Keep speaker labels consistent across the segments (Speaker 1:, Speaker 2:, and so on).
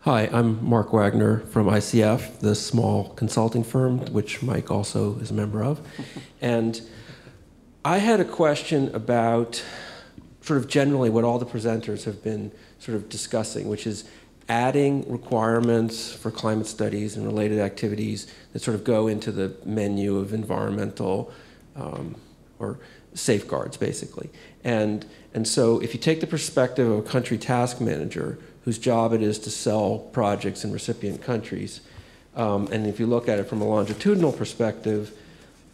Speaker 1: Hi, I'm Mark Wagner from ICF, the small consulting firm, which Mike also is a member of. And I had a question about sort of generally what all the presenters have been sort of discussing, which is adding requirements for climate studies and related activities that sort of go into the menu of environmental or safeguards, basically. And so if you take the perspective of a country task manager whose job it is to sell projects in recipient countries, and if you look at it from a longitudinal perspective,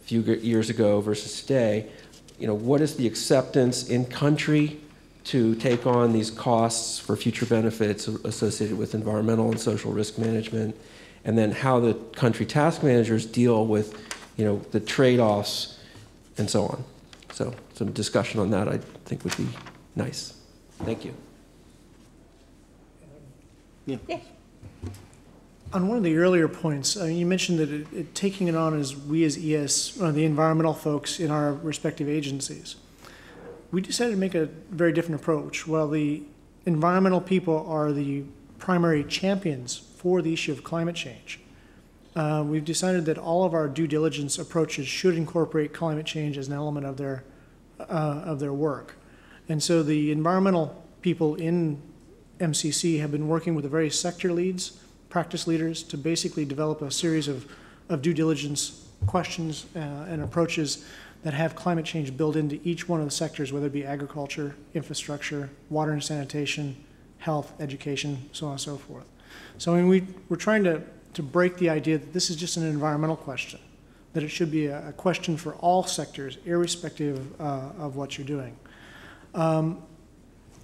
Speaker 1: a few years ago versus today, what is the acceptance in country to take on these costs for future benefits associated with environmental and social risk management, and then how the country task managers deal with the trade-offs and so on. So some discussion on that I think would be nice. Thank you.
Speaker 2: Yeah.
Speaker 3: Yeah.
Speaker 2: On one of the earlier points, you mentioned that taking it on as we as ES, the environmental folks in our respective agencies. We decided to make a very different approach. While the environmental people are the primary champions for the issue of climate change, we've decided that all of our due diligence approaches should incorporate climate change as an element of their work. And so the environmental people in MCC have been working with the various sector leads, practice leaders, to basically develop a series of due diligence questions and approaches that have climate change built into each one of the sectors, whether it be agriculture, infrastructure, water and sanitation, health, education, so on and so forth. So I mean, we're trying to break the idea that this is just an environmental question, that it should be a question for all sectors, irrespective of what you're doing.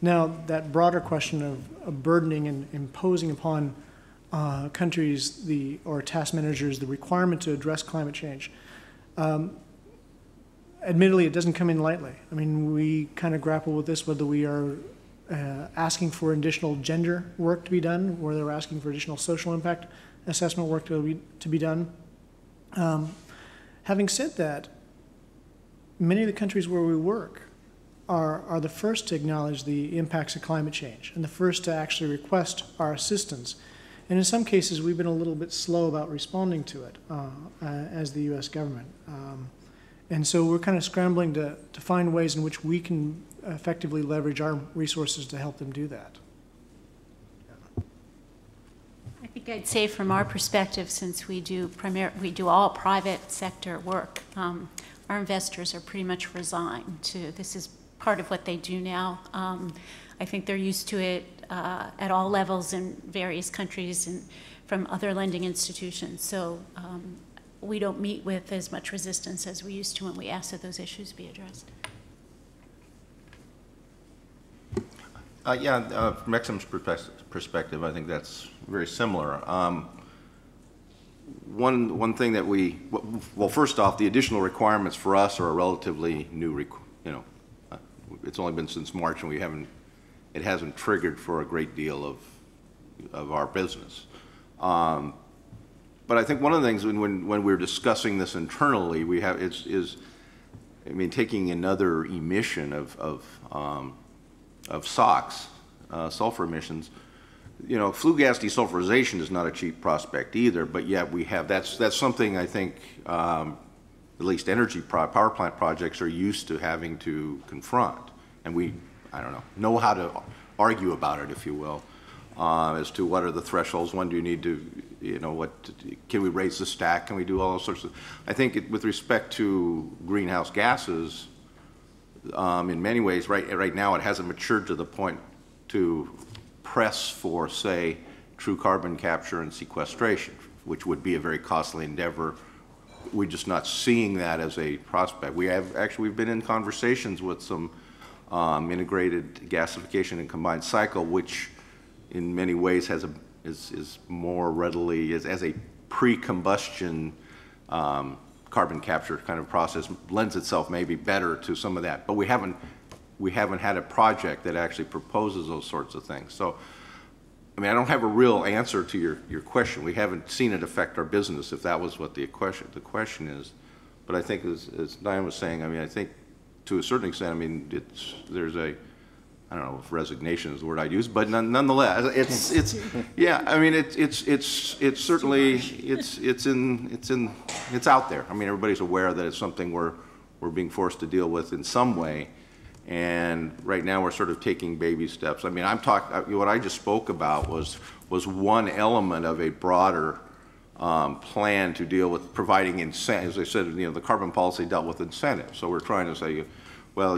Speaker 2: Now, that broader question of burdening and imposing upon countries or task managers the requirement to address climate change, admittedly, it doesn't come in lightly. I mean, we kind of grapple with this, whether we are asking for additional gender work to be done, whether we're asking for additional social impact assessment work to be done. Having said that, many of the countries where we work are the first to acknowledge the impacts of climate change and the first to actually request our assistance. And in some cases, we've been a little bit slow about responding to it as the U.S. government. And so we're kind of scrambling to find ways in which we can effectively leverage our resources to help them do that.
Speaker 3: I think I'd say from our perspective, since we do all private sector work, our investors are pretty much resigned to this is part of what they do now. I think they're used to it at all levels in various countries and from other lending institutions. So we don't meet with as much resistance as we used to when we asked that those issues be addressed.
Speaker 4: From Exim's perspective, I think that's very similar. One thing that well, first off, the additional requirements for us are a relatively new, it's only been since March, and it hasn't triggered for a great deal of our business. But I think one of the things when we're discussing this internally, we have taking another emission of SOx, sulfur emissions. Flue gas desulfurization is not a cheap prospect either, but yet we have that's something I think at least power plant projects are used to having to confront, and I don't know how to argue about it, if you will, as to what are the thresholds. When do you need to, can we raise the stack? Can we do all those sorts of? I think with respect to greenhouse gases, in many ways, right now it hasn't matured to the point to press for, say, true carbon capture and sequestration, which would be a very costly endeavor. We're just not seeing that as a prospect. We've been in conversations with some integrated gasification and combined cycle, which in many ways is more readily as a pre-combustion carbon capture kind of process, lends itself maybe better to some of that. But we haven't had a project that actually proposes those sorts of things. So, I don't have a real answer to your question. We haven't seen it affect our business, if that was what the question is. But I think, as Diane was saying, I think to a certain extent, there's I don't know if resignation is the word I'd use, but nonetheless, it's yeah. I mean, it's certainly it's out there. I mean, everybody's aware that it's something we're being forced to deal with in some way, and right now we're sort of taking baby steps. I mean, what I just spoke about was one element of a broader plan to deal with providing incentives. As I said, the carbon policy dealt with incentives, so we're trying to say, well,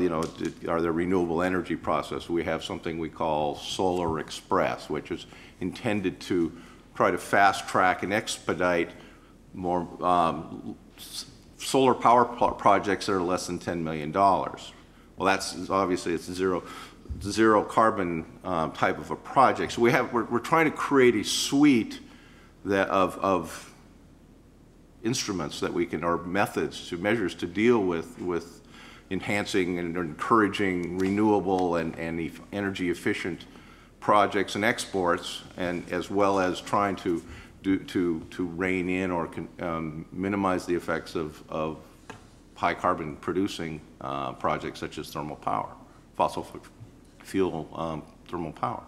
Speaker 4: are there renewable energy processes? We have something we call Solar Express, which is intended to try to fast track and expedite more solar power projects that are less than $10 million. Well, that's obviously it's zero carbon type of a project. So we're trying to create a suite of instruments that we can, or methods, measures to deal with enhancing and encouraging renewable and energy efficient projects and exports, and as well as trying to rein in or minimize the effects of high carbon producing projects such as thermal power, fossil fuel thermal power.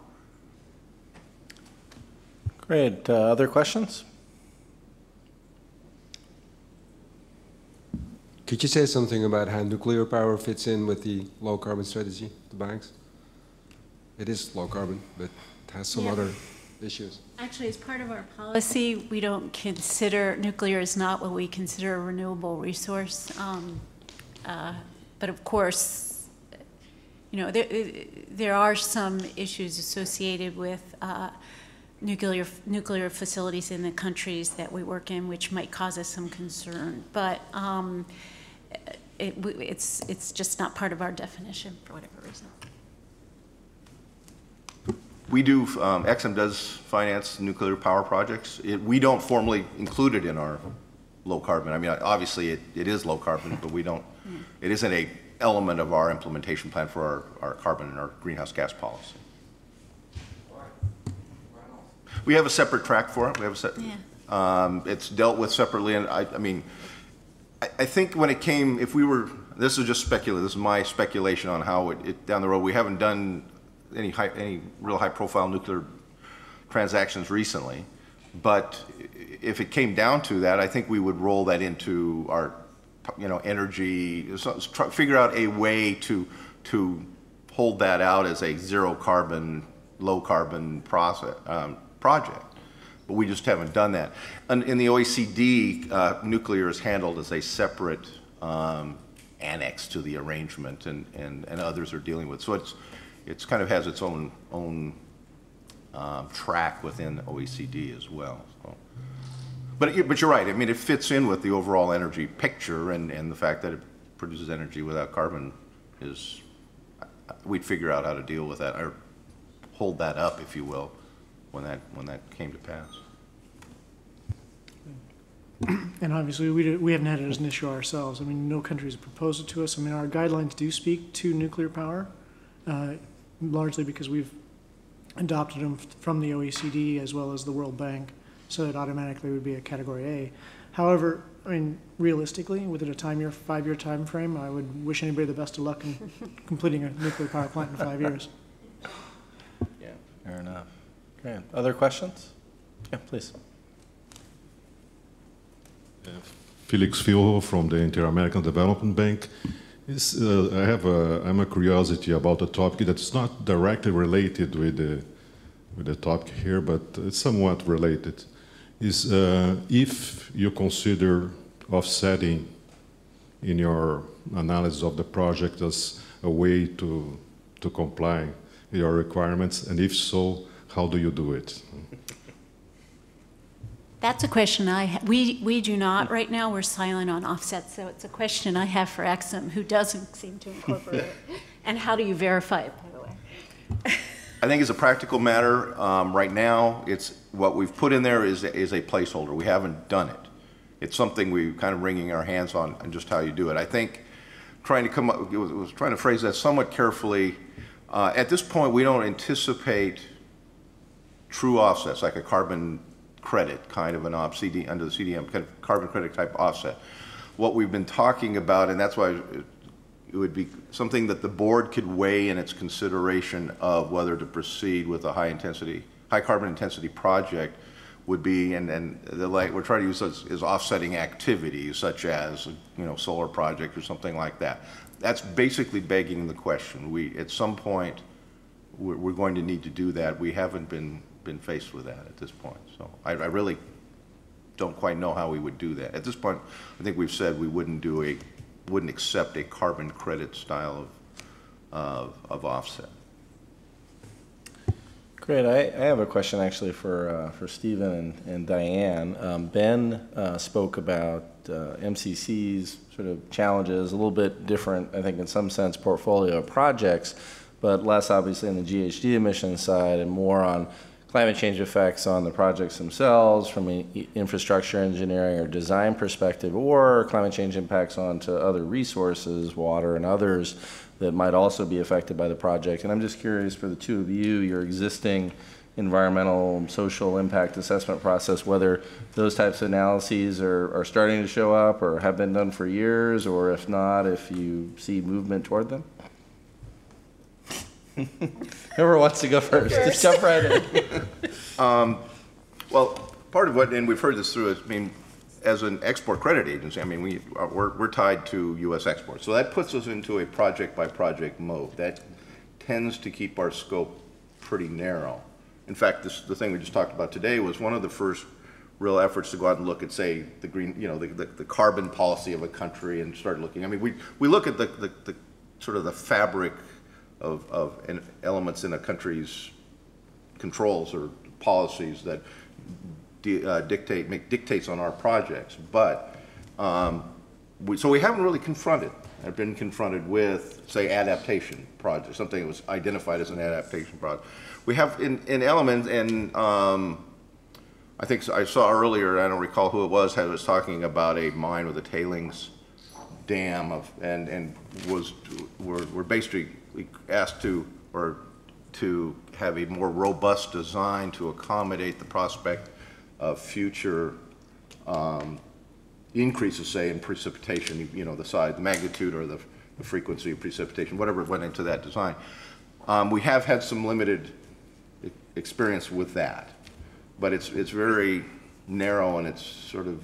Speaker 5: Great. Other questions?
Speaker 6: Could you say something about how nuclear power fits in with the low carbon strategy of the banks? It is low carbon, but it has some other issues.
Speaker 3: Actually, as part of our policy, we don't consider, nuclear is not what we consider a renewable resource. But of course, there are some issues associated with nuclear facilities in the countries that we work in, which might cause us some concern. But it's just not part of our definition for whatever reason.
Speaker 4: We do, Exim does finance nuclear power projects. We don't formally include it in our low carbon. I mean, obviously it is low carbon, but we don't, it isn't a element of our implementation plan for our carbon and our greenhouse gas policy. We have a separate track for it. We have a it's dealt with separately, and I mean, I think when it came, if we were, this is just speculative. This is my speculation on how it down the road. We haven't done any real high-profile nuclear transactions recently, but if it came down to that, I think we would roll that into our, energy. Figure out a way to hold that out as a zero carbon, low carbon project. But we just haven't done that. And in the OECD, nuclear is handled as a separate annex to the arrangement, and others are dealing with. So it's kind of has its own track within OECD as well. So. But you're right. I mean, it fits in with the overall energy picture, and the fact that it produces energy without carbon is. We'd figure out how to deal with that, or hold that up, if you will, when that came to pass.
Speaker 2: And obviously, we haven't had it as an issue ourselves. I mean, no country has proposed it to us. I mean, our guidelines do speak to nuclear power, largely because we've adopted them from the OECD as well as the World Bank, so it automatically would be a Category A. However, I mean, realistically, within a 5-year time frame, I would wish anybody the best of luck in completing a nuclear power plant in 5 years.
Speaker 5: Yeah, fair enough. Okay. Other questions? Yeah, please.
Speaker 7: Felix Filho from the Inter-American Development Bank. I'm a curiosity about a topic that's not directly related with the topic here, but it's somewhat related. Is if you consider offsetting in your analysis of the project as a way to comply with your requirements, and if so, how do you do it?
Speaker 3: That's a question we do not right now. We're silent on offsets, so it's a question I have for Exim, who doesn't seem to incorporate it. And how do you verify it, by the way?
Speaker 4: I think as a practical matter, right now, what we've put in there is a placeholder. We haven't done it. It's something we're kind of wringing our hands on just how you do it. I think trying to phrase that somewhat carefully. At this point, we don't anticipate true offsets, like a carbon credit kind of an under the CDM, kind of carbon credit type offset. What we've been talking about, and that's why it would be something that the board could weigh in its consideration of whether to proceed with a high carbon intensity project would be, and the like we're trying to use is offsetting activities such as, solar project or something like that. That's basically begging the question. At some point, we're going to need to do that. We haven't been faced with that at this point. So I really don't quite know how we would do that. At this point, I think we've said we wouldn't accept a carbon credit style of offset.
Speaker 5: Great. I have a question actually for Stephen and Diane. Ben spoke about MCC's sort of challenges, a little bit different, I think, in some sense, portfolio of projects, but less obviously on the GHG emission side and more on climate change effects on the projects themselves from an infrastructure engineering or design perspective, or climate change impacts onto other resources, water and others, that might also be affected by the project. And I'm just curious for the two of you, your existing environmental and social impact assessment process, whether those types of analyses are starting to show up or have been done for years, or if not, if you see movement toward them. Whoever wants to go first, just jump right in.
Speaker 4: Well, part of what, and we've heard this through, as an export credit agency, we're tied to U.S. exports. So that puts us into a project-by-project mode. That tends to keep our scope pretty narrow. In fact, the thing we just talked about today was one of the first real efforts to go out and look at, say, the green, the carbon policy of a country and start looking. We look at the sort of the fabric of elements in a country's controls or policies that make dictates on our projects, but so we haven't really been confronted with, say, adaptation projects, something that was identified as an adaptation project. We have in elements, and I think I saw earlier, I don't recall who it was talking about a mine with a tailings dam we're basically asked to have a more robust design to accommodate the prospect of future increases, say, in precipitation, the size, the magnitude, or the frequency of precipitation, whatever went into that design. We have had some limited experience with that, but it's very narrow and it's sort of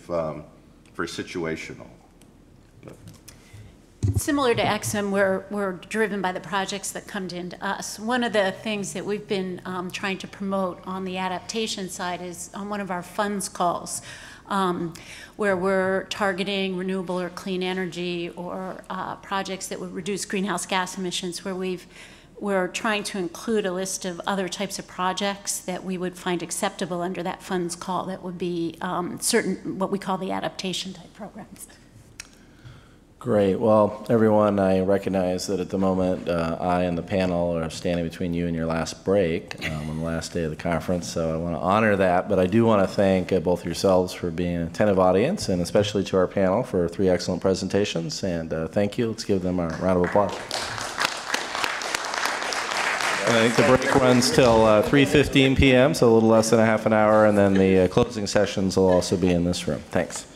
Speaker 4: very situational.
Speaker 3: Similar to Exim, we're driven by the projects that come into us. One of the things that we've been trying to promote on the adaptation side is on one of our funds calls, where we're targeting renewable or clean energy or projects that would reduce greenhouse gas emissions, where we're trying to include a list of other types of projects that we would find acceptable under that funds call that would be certain, what we call the adaptation type programs.
Speaker 5: Great. Well, everyone, I recognize that at the moment I and the panel are standing between you and your last break on the last day of the conference, so I want to honor that. But I do want to thank both yourselves for being an attentive audience, and especially to our panel for 3 excellent presentations. And thank you. Let's give them a round of applause. And I think the break runs till 3:15 p.m., so a little less than a half an hour, and then the closing sessions will also be in this room. Thanks.